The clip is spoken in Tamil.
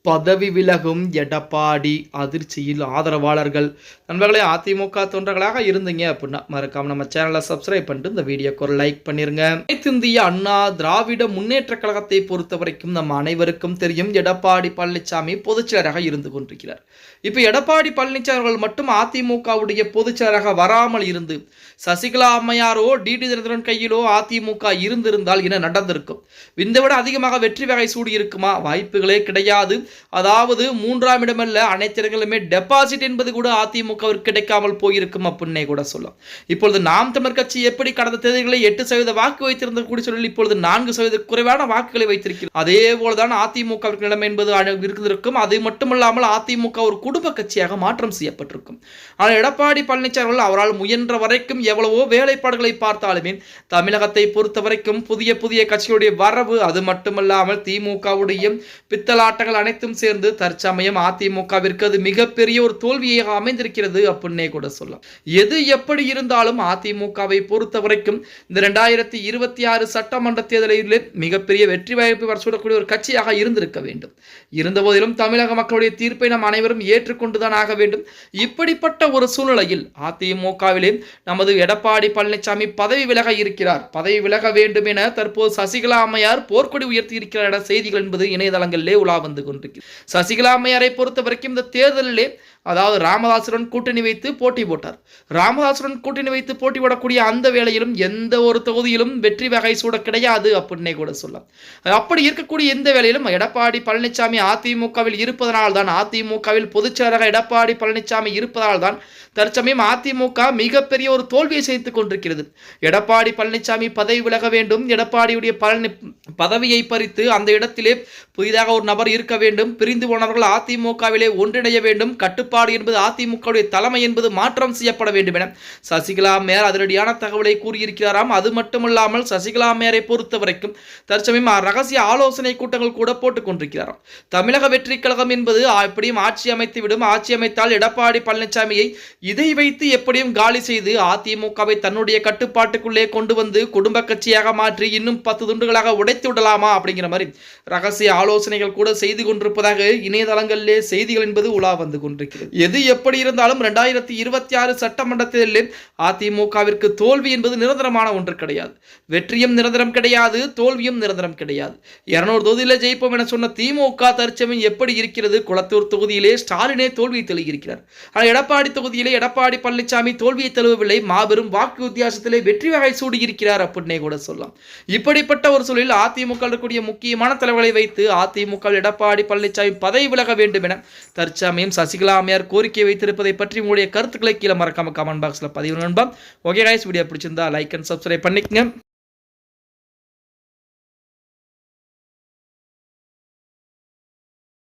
பதவி விலகும் எடப்பாடி அதிர்ச்சியில் ஆதரவாளர்கள். நண்பர்களே, அதிமுக தொண்டர்களாக இருந்தீங்க அப்படின்னா மறக்காம நம்ம சேனலை சப்ஸ்கிரைப் பண்ணிட்டு இந்த வீடியோக்கு ஒரு லைக் பண்ணிருங்க. அனைத்து இந்திய அண்ணா திராவிட முன்னேற்ற கழகத்தை பொறுத்த வரைக்கும் நம்ம அனைவருக்கும் தெரியும், எடப்பாடி பழனிசாமி பொதுச்செயலராக இருந்து கொண்டிருக்கிறார். இப்ப எடப்பாடி பழனிசாமி அவர்கள் மட்டும் அதிமுகவுடைய பொதுச்செயலராக வராமல் இருந்து சசிகலா அம்மையாரோ டிடி தினகரன் கையிலோ அதிமுக இருந்திருந்தால் என்ன நடந்திருக்கும்? இந்த விட அதிகமாக வெற்றி வகை சூடி இருக்குமா? வாய்ப்புகளே கிடையாது. அதாவது மூன்றாம் இடமல்ல, அனைத்து இடங்களுமே டெபாசிட் என்பது கூட அதிமுகவிற்கு கிடைக்காமல் போயிருக்கும் அப்படின்னே கூட சொல்லலாம். இப்பொழுது நாம் தமிழர் கட்சி எப்படி கடந்த தேர்தல்களில் 8% வாக்கு வைத்திருந்த கூடிய சூழலில் இப்பொழுது 4% குறைவான வாக்குகளை வைத்திருக்கிறது. அதே போலதான் அதிமுக நிலைமை என்பது இருந்திருக்கும். அது மட்டுமல்லாமல் அதிமுக ஒரு குடும்ப கட்சியாக மாற்றம் செய்யப்பட்டிருக்கும். ஆனால் எடப்பாடி பழனிசாமி அவரால் முயன்ற வரைக்கும் எவ்வளவோ வேலைப்பாடுகளை பார்த்தாலுமே தமிழகத்தை பொறுத்த வரைக்கும் புதிய புதிய கட்சிகளுடைய வரவு, அது மட்டுமல்லாமல் திமுகவுடைய பித்தலாட்டங்கள் அனைத்தும் சேர்ந்து தற்சமயம் அதிமுகவிற்கு அது மிகப்பெரிய ஒரு தோல்வியாக அமைந்திருக்கிறது அப்படின்னே கூட சொல்லலாம். எது எப்படி இருந்தாலும் அதிமுகவை பொறுத்த வரைக்கும் இந்த 2026 சட்டமன்ற தேர்தலில் மிகப்பெரிய வெற்றி வாய்ப்பு வர சொல்லக்கூடிய ஒரு கட்சியாக இருந்திருக்க வேண்டும். இருந்த போதிலும் தமிழக மக்களுடைய தீர்ப்பை நாம் அனைவரும் ஏற்றுக்கொண்டுதான் ஆக வேண்டும். இப்படிப்பட்ட ஒரு சூழ்நிலையில் அதிமுகவிலே நமது எடப்பாடி பழனிசாமி பதவி விலக இருக்கிறார். பதவி விலக வேண்டும் என தற்போது சசிகலா அம்மையார் போர்க்கொடி உயர்த்தி இருக்கிறார் என செய்திகள் என்பது இணையதளங்களிலே உலா வந்து கொண்டிருக்கிறது. சசிகலா அம்மையாரை பொறுத்த வரைக்கும் இந்த தேர்தலிலே அதாவது ராமதாசுடன் கூட்டணி வைத்து போட்டி போட்டார். ராமதாசுடன் கூட்டணி வைத்து போட்டி போடக்கூடிய அந்த வேளையிலும் எந்த ஒரு தொகுதியிலும் வெற்றி வகை சூட கிடையாது அப்படின்னே கூட சொல்லலாம். அப்படி இருக்கக்கூடிய எந்த வேளையிலும் எடப்பாடி பழனிசாமி அதிமுகவில் இருப்பதனால் தான், அதிமுகவில் பொதுச்செயலராக எடப்பாடி பழனிசாமி இருப்பதால் தான் தற்சமயம் அதிமுக மிகப்பெரிய ஒரு தோல்வியை செய்துக் கொண்டிருக்கிறது. எடப்பாடி பழனிசாமி பதவி விலக வேண்டும், எடப்பாடியுடைய பதவியை பறித்து அந்த இடத்திலே புதிதாக ஒரு நபர் இருக்க வேண்டும், பிரிந்து போனவர்கள் அதிமுகவிலே ஒன்றிணைய வேண்டும், கட்டுப்பாடு என்பது அதிமுகவுடைய தலைமை என்பது மாற்றம் செய்யப்பட வேண்டும் என சசிகலா அம்மையார் அதிரடியான தகவலை கூறியிருக்கிறாராம். அது மட்டுமல்லாமல் சசிகலா அம்மையாரை பொறுத்த வரைக்கும் தற்சமயம் ரகசிய ஆலோசனை கூட்டங்கள் கூட போட்டுக் கொண்டிருக்கிறாராம். தமிழக வெற்றி கழகம் என்பது எப்படியும் ஆட்சி அமைத்து விடும், ஆட்சி அமைத்தால் எடப்பாடி பழனிசாமியை இதை வைத்து எப்படியும் காலி செய்து அதிமுகவை தன்னுடைய கட்டுப்பாட்டுக்குள்ளே கொண்டு வந்து குடும்ப கட்சியாக மாற்றி இன்னும் 10 துண்டுகளாக உடைத்து விடலாமா அப்படிங்கிற மாதிரி ரகசிய ஆலோசனைகள் கூட செய்து கொண்டிருப்பதாக இணையதளங்களிலே செய்திகள் என்பது உலா வந்து கொண்டிருக்கிறது. எது எப்படி இருந்தாலும் 2026 சட்டமன்ற தேர்தலில் அதிமுகவிற்கு தோல்வி என்பது நிரந்தரமான ஒன்று கிடையாது. வெற்றியும் நிரந்தரம் கிடையாது, தோல்வியும் நிரந்தரம் கிடையாது. 200 தொகுதியிலே ஜெயிப்போம் என சொன்ன திமுக தற்சமயம் எப்படி இருக்கிறது? குளத்தூர் தொகுதியிலே ஸ்டாலினே தோல்வியை தழுகியிருக்கிறார். ஆனால் எடப்பாடி தொகுதியிலே எடப்பாடி பழனிசாமி தோல்வியை தழுவவில்லை, மாபெரும் வாக்கு வித்தியாசத்திலே வெற்றி வகை சூடியிருக்கிறார் அப்படின்னே கூட சொல்லலாம். இப்படிப்பட்ட ஒரு சூழலில் அதிமுக இருக்கக்கூடிய முக்கியமான தலைவர்களை வைத்து அதிமுக எடப்பாடி பழனிசாமி பதவி விலக வேண்டும் என தற்சமயம் சசிகலா அம்மையார் கோரிக்கை வைத்திருப்பதை பற்றி உங்களுடைய கருத்துக்களை கீழே மறக்காம கமெண்ட் பாக்ஸ்ல பதிவு நண்பா. ஓகே கைஸ், வீடியோ பிடிச்சிருந்தா லைக் அண்ட் சப்ஸ்கிரைப் பண்ணிக்கங்க.